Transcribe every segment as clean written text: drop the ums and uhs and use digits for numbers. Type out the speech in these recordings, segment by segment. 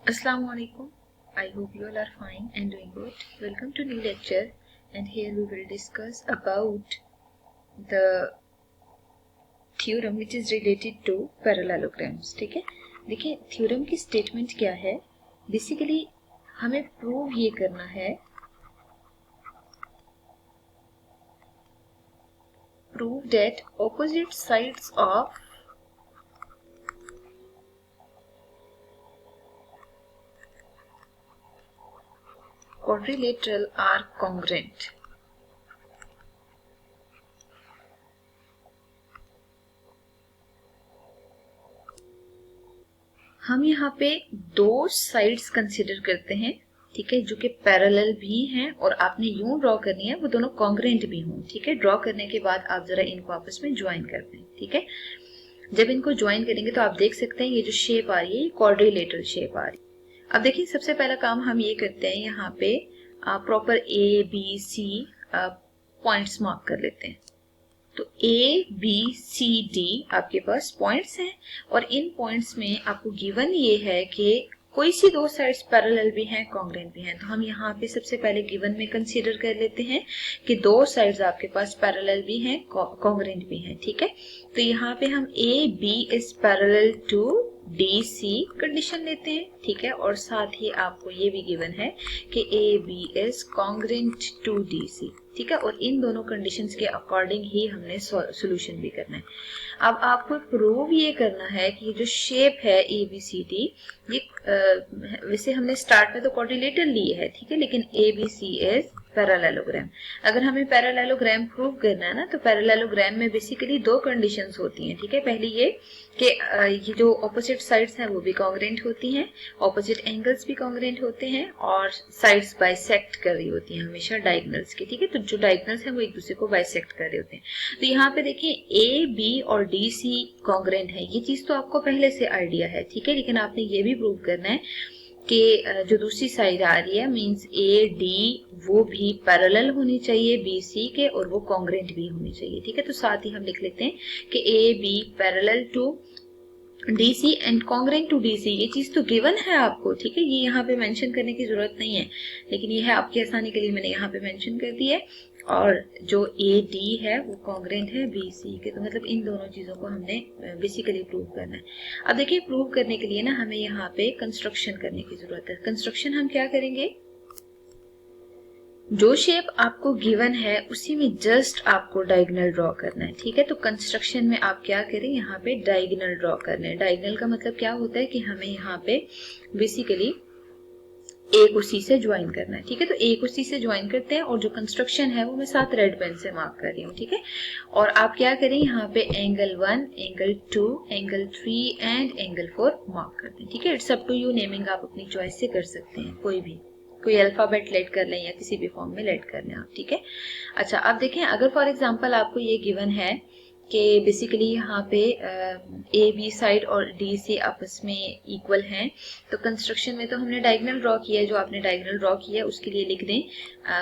Assalamu alaikum. I hope you all are fine and doing good. Welcome to new lecture, and here we will discuss about the theorem which is related to parallelograms. ठीक है, देखिए theorem की statement क्या है. Basically हमें prove ये करना है, prove that opposite sides of quadrilateral are congruent. हम यहाँ पे दो साइड्स कंसिडर करते हैं, ठीक है, जो कि पैरेलल भी हैं और आपने यूं ड्रॉ करनी है वो दोनों कॉन्ग्रेंट भी हों. ठीक है, ड्रॉ करने के बाद आप जरा इनको आपस में ज्वाइन करते हैं. ठीक है, जब इनको ज्वाइन करेंगे तो आप देख सकते हैं ये जो शेप आ रही है ये क्वाड्रिलेटरल शेप आ रही है. अब देखिए सबसे पहला काम हम ये करते हैं, यहाँ पे proper A B C points mark कर लेते हैं. तो ए बी सी डी आपके पास पॉइंट्स हैं और इन पॉइंट्स में आपको गिवन ये है कि कोई सी दो साइड्स पैरेलल भी हैं, कॉन्ग्रुएंट भी हैं. तो हम यहाँ पे सबसे पहले गिवन में कंसीडर कर लेते हैं कि दो साइड्स आपके पास पैरेलल भी हैं, कॉन्ग्रुएंट भी हैं. ठीक है, तो यहाँ पे हम A B is parallel to D C condition लेते हैं. ठीक है, और साथ ही आपको ये भी गिवन है कि A B is congruent to D C. ठीक है, और इन दोनों कंडीशंस के अकॉर्डिंग ही हमने सॉल्यूशन भी करना है. अब आपको प्रूव ये करना है कि जो शेप है ए बी सी डी, ये वैसे हमने स्टार्ट में तो क्वाड्रिलेटरल लिए है, ठीक है, लेकिन A B C is parallelogram. अगर हमें पैरेललोग्राम प्रूव करना है ना, तो पैरेललोग्राम में बेसिकली दो कंडीशंस होती हैं. ठीक है, पहली ये कि ये जो ऑपोजिट साइड्स हैं वो भी कॉन्ग्रुएंट होती हैं, ऑपोजिट एंगल्स भी कॉन्ग्रुएंट होते हैं और साइड्स बाइसेक्ट कर रही होती हैं हमेशा डायगोनल्स की. ठीक है, तो जो डायगोनल्स हैं वो एक दूसरे को बाइसेक्ट कर रहे होते हैं. तो यहाँ पे देखिए ए बी और डी सी कॉन्ग्रुएंट है, ये चीज तो आपको पहले से आइडिया है. ठीक है, लेकिन आपने ये भी प्रूव करना है कि जो दूसरी साइड आ रही है मींस ए डी वो भी पैरेलल होनी चाहिए बी सी के और वो कॉन्ग्रुएंट भी होनी चाहिए. ठीक है, तो साथ ही हम लिख लेते हैं कि A B parallel to D C and congruent to D C. ये चीज तो गिवन है आपको. ठीक है, ये यहाँ पे मेंशन करने की जरूरत नहीं है, लेकिन ये है आपकी आसानी के लिए मैंने यहाँ पे मेंशन कर दी है. और जो ए डी है वो कॉन्ग्रुएंट है बी सी के. तो मतलब इन दोनों चीजों को हमने बेसिकली प्रूव करना है. अब देखिए प्रूव करने के लिए ना हमें यहाँ पे कंस्ट्रक्शन करने की जरूरत है. कंस्ट्रक्शन हम क्या करेंगे, जो शेप आपको गिवन है उसी में जस्ट आपको डायगोनल ड्रॉ करना है. ठीक है, तो कंस्ट्रक्शन में आप क्या करें, यहाँ पे डायगोनल ड्रॉ करना है. डायगोनल का मतलब क्या होता है कि हमें यहाँ पे बेसिकली ए को सी से ज्वाइन करना है. ठीक है, तो ए को सी से ज्वाइन करते हैं और जो कंस्ट्रक्शन है वो मैं साथ रेड पेन से मार्क कर रही हूँ. ठीक है, और आप क्या करें, यहाँ पे angle 1, angle 2, angle 3 and angle 4 mark करते हैं. ठीक है, it's up to you, naming आप अपनी चॉइस से कर सकते हैं, कोई अल्फाबेट लेट कर लें या किसी भी फॉर्म में लेट कर लें आप. ठीक है, अच्छा अब देखें, अगर फॉर एग्जांपल आपको ये गिवन है कि बेसिकली यहाँ पे ए बी साइड और डी सी आपस में इक्वल हैं, तो कंस्ट्रक्शन में तो हमने डायगोनल ड्रॉ किया है. जो आपने डायगोनल ड्रॉ किया है उसके लिए लिख दें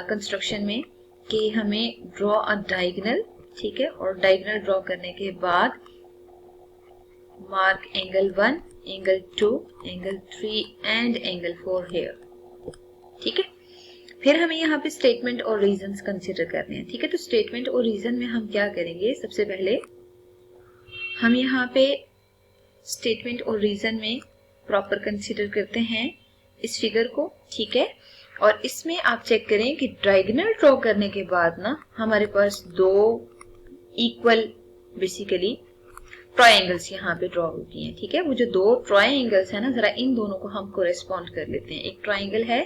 कंस्ट्रक्शन में कि हमें ड्रॉ अ डायगोनल. ठीक है, और डायगोनल ड्रॉ करने के बाद mark angle 1, angle 2, angle 3 and angle 4 here. ठीक है, फिर हमें यहाँ पे स्टेटमेंट और रीजंस कंसीडर करने हैं. ठीक है, तो स्टेटमेंट और रीजन में हम क्या करेंगे, सबसे पहले हम यहाँ पे स्टेटमेंट और रीजन में प्रॉपर कंसीडर करते हैं इस फिगर को. ठीक है, और इसमें आप चेक करें कि डायगोनल ड्रॉ करने के बाद ना हमारे पास दो इक्वल बेसिकली ट्रायंगल्स यहाँ पे ड्रॉ होती हैं. ठीक है, वो जो दो ट्रायंगल्स है ना, जरा इन दोनों को हम कोरेस्पॉन्ड कर लेते हैं. एक ट्रायंगल है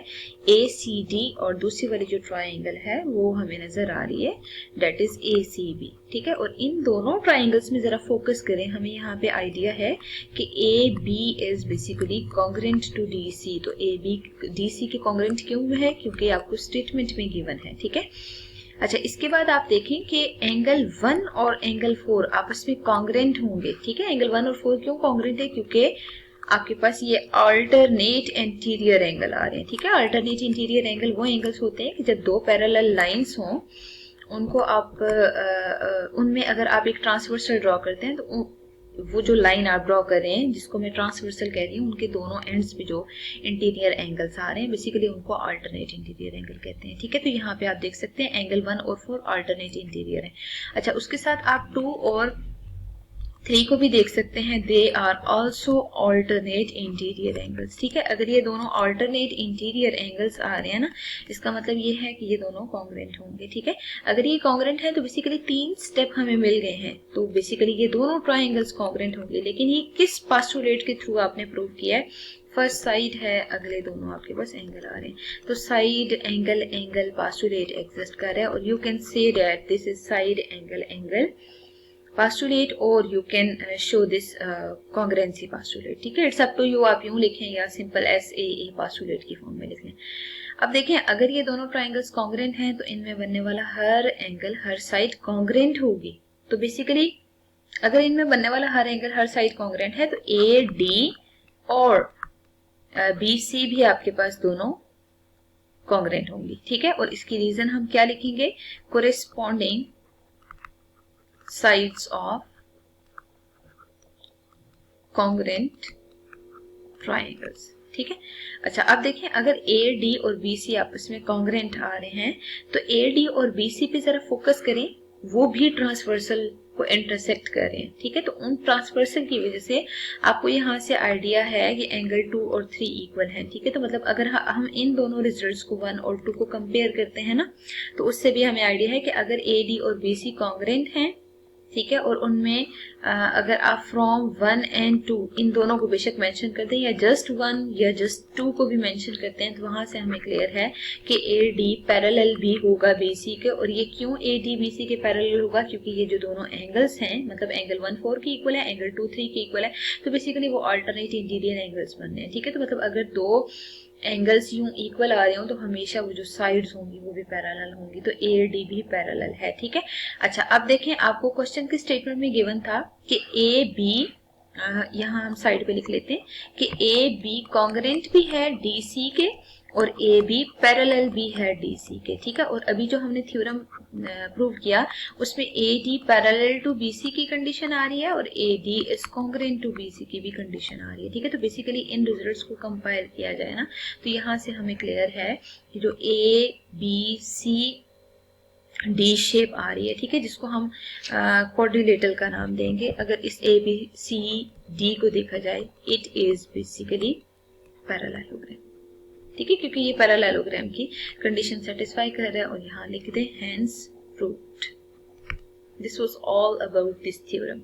ए सी डी और दूसरी वाली जो ट्रायंगल है वो हमें नजर आ रही है, that is A C B. ठीक है, और इन दोनों ट्रायंगल्स में जरा फोकस करें. हमें यहाँ पे आइडिया है कि A B is basically congruent to D C. तो ए बी डी सी के कॉन्ग्रुएंट क्यों है, क्योंकि आपको स्टेटमेंट में गिवन है. ठीक है, अच्छा इसके बाद आप देखें कि एंगल 1 और एंगल 4 आपस में कॉन्ग्रुएंट होंगे. ठीक है, एंगल 1 और 4 क्यों कॉन्ग्रुएंट है, क्योंकि आपके पास ये अल्टरनेट इंटीरियर एंगल आ रहे हैं. ठीक है, अल्टरनेट इंटीरियर एंगल वो एंगल्स होते हैं कि जब दो पैरेलल लाइंस हों उनको आप उनमें अगर आप एक ट्रांसवर्सल ड्रॉ करते हैं तो वो जो लाइन आप ड्रॉ कर रहे हैं जिसको मैं ट्रांसवर्सल कह रही हूँ, उनके दोनों एंड्स पे जो इंटीरियर एंगल्स आ रहे हैं बेसिकली उनको अल्टरनेट इंटीरियर एंगल कहते हैं। ठीक है, तो यहाँ पे आप देख सकते हैं एंगल 1 और 4 अल्टरनेट इंटीरियर है। अच्छा, उसके साथ आप 2 और 3 को भी देख सकते हैं, they are also alternate interior angles. ठीक है, अगर ये दोनों ऑल्टरनेट इंटीरियर एंगल्स आ रहे हैं ना, इसका मतलब ये है कि ये दोनों कॉन्ग्रेंट होंगे। ठीक है, अगर ये कॉन्ग्रेंट है तो बेसिकली 3 स्टेप हमें मिल गए हैं, तो बेसिकली ये दोनों ट्राइंगल्स कॉन्ग्रेंट होंगे। लेकिन ये किस पोस्टुलेट के थ्रू आपने प्रूव किया है? फर्स्ट साइड है, अगले दोनों आपके पास एंगल आ रहे हैं, तो side angle angle postulate exist कर रहा है, और you can say that this is side angle angle postulate, और you can show this congruency postulate। ठीक है, इट्स अप टू यू, आप यूं लिखें या सिंपल SAE postulate की फॉर्म में लिख लें। अब देखें, अगर ये दोनों ट्राइंगल्स कॉन्ग्रेंट हैं तो इनमें बनने वाला हर एंगल हर साइड कॉन्ग्रेंट होगी। तो बेसिकली अगर इनमें बनने वाला हर एंगल हर साइड कॉन्ग्रेंट है तो AD और BC भी आपके पास दोनों कॉन्ग्रेंट होंगी। ठीक है, और इसकी रीजन हम क्या लिखेंगे? Corresponding sides of congruent triangles। ठीक है, अच्छा अब देखें, अगर AD और BC आपस में कॉन्ग्रेंट आ रहे हैं तो AD और BC पे जरा फोकस करें, वो भी ट्रांसवर्सल को इंटरसेक्ट कर रहे हैं। ठीक है, तो उन ट्रांसवर्सल की वजह से आपको यहाँ से आइडिया है कि एंगल 2 और 3 इक्वल हैं। ठीक है, तो मतलब अगर हम इन दोनों रिजल्ट्स को 1 और 2 को कंपेयर करते हैं ना, तो उससे भी हमें आइडिया है कि अगर AD और BC कॉन्ग्रेंट हैं, ठीक है, और उनमें अगर आप फ्रॉम 1 एंड 2 इन दोनों को बेशक मेंशन करते हैं या जस्ट 1 या जस्ट 2 को भी मेंशन करते हैं, तो वहां से हमें क्लियर है कि AD पैरेलल भी होगा BC के। और ये क्यों AD BC के पैरेलल होगा? क्योंकि ये जो दोनों एंगल्स हैं, मतलब एंगल 1 4 के इक्वल है, एंगल 2 3 के इक्वल है, तो बेसिकली वो अल्टरनेट इंटीरियर एंगल्स बन रहे हैं। ठीक है, तो मतलब अगर दो एंगल्स यूं इक्वल आ रहे हो तो हमेशा वो जो साइड्स होंगी वो भी पैरेलल होंगी, तो AD भी पैरेलल है। ठीक है, अच्छा अब देखें, आपको क्वेश्चन के स्टेटमेंट में गिवन था कि AB, यहाँ हम साइड पे लिख लेते हैं कि AB कॉन्ग्रेंट भी है DC के और AB पैरेलल भी है DC के। ठीक है, और अभी जो हमने थ्योरम प्रूव किया उसमें AD पैरेलल टू BC की कंडीशन आ रही है और AD is congruent to BC की भी कंडीशन आ रही है। ठीक है, तो बेसिकली इन रिजल्ट्स को कंपायर किया जाए ना, तो यहाँ से हमें क्लियर है कि जो ABC D शेप आ रही है, ठीक है, जिसको हम क्वाड्रिलेटरल का नाम देंगे। अगर इस ABCD को देखा जाए, इट इज बेसिकली पैरेललोग्राम। ठीक है, क्योंकि ये पैरेललोग्राम की कंडीशन सेटिस्फाई कर रहा है, और यहाँ लिख दें hence proved. This was all about this theorem.